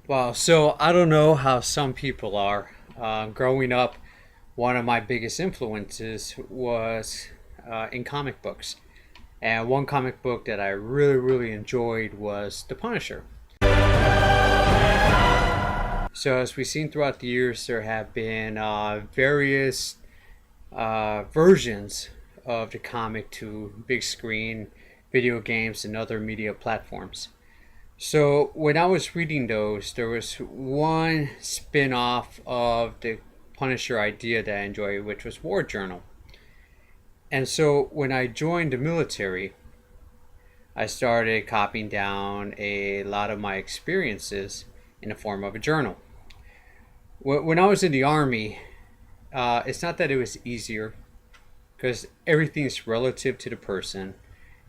Wow, so I don't know how some people are. Growing up, one of my biggest influences was in comic books. And one comic book that I really enjoyed was The Punisher. So, as we've seen throughout the years, there have been various versions of the comic to big screen, video games, and other media platforms. So when I was reading those, there was one spin-off of the Punisher idea that I enjoyed, which was War Journal. And so when I joined the military, I started copying down a lot of my experiences in the form of a journal. When I was in the army, it's not that it was easier, because everything's relative to the person,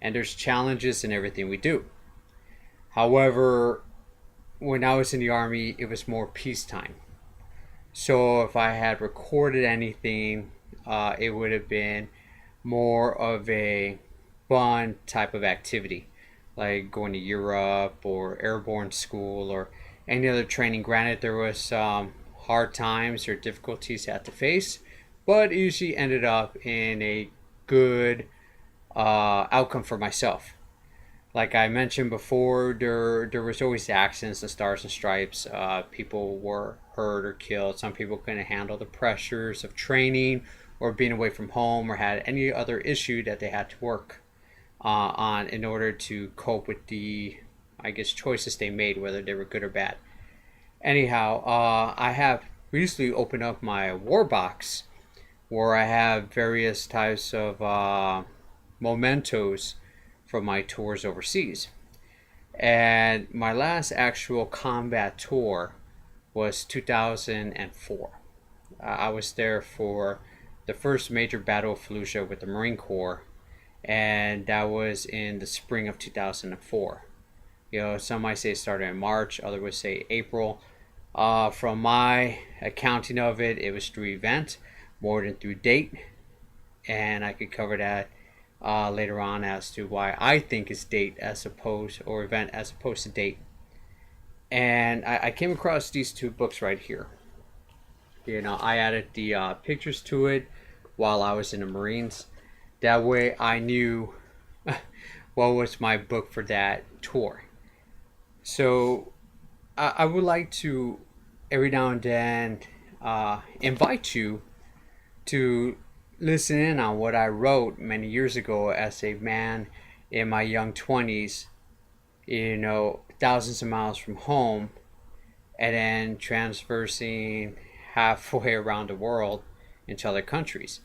and there's challenges in everything we do. However, when I was in the army, it was more peacetime. So if I had recorded anything, it would have been more of a fun type of activity, like going to Europe or airborne school or any other training. Granted, there was some hard times or difficulties I had to face, but it usually ended up in a good outcome for myself. Like I mentioned before, there was always accidents and stars and stripes. People were hurt or killed. Some people couldn't handle the pressures of training or being away from home or had any other issue that they had to work on in order to cope with the, I guess, choices they made, whether they were good or bad. Anyhow, I have recently opened up my war box where I have various types of mementos from my tours overseas. And my last actual combat tour was 2004. I was there for the first major battle of Fallujah with the Marine Corps, and that was in the spring of 2004. You know, some might say it started in March, others would say April. From my accounting of it, it was through event more than through date, and I could cover that later on as to why I think it's date as opposed or event as opposed to date. And I came across these two books right here. You know, I added the pictures to it while I was in the Marines. That way I knew what was my book for that tour. So I would like to every now and then invite you to listen in on what I wrote many years ago as a man in my young 20s, you know, thousands of miles from home, and then transversing halfway around the world into other countries.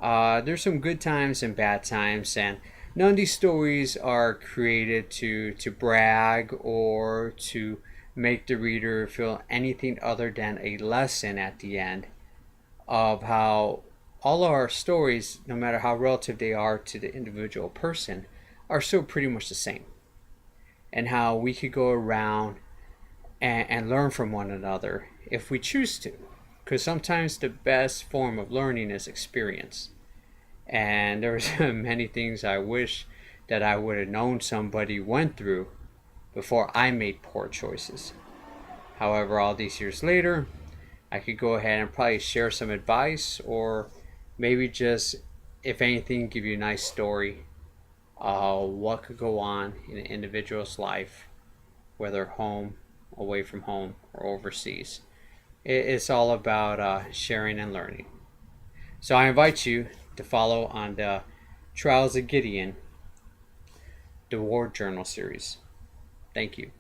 There's some good times and bad times, and none of these stories are created to brag or to make the reader feel anything other than a lesson at the end of how all our stories, no matter how relative they are to the individual person, are still pretty much the same. And how we could go around and learn from one another if we choose to. Because sometimes the best form of learning is experience. And there's many things I wish that I would have known somebody went through before I made poor choices. However, all these years later, I could go ahead and probably share some advice or maybe just, if anything, give you a nice story what could go on in an individual's life, whether home, away from home, or overseas. It's all about sharing and learning. So I invite you to follow on the Trials of Gideon, the War Journal series. Thank you.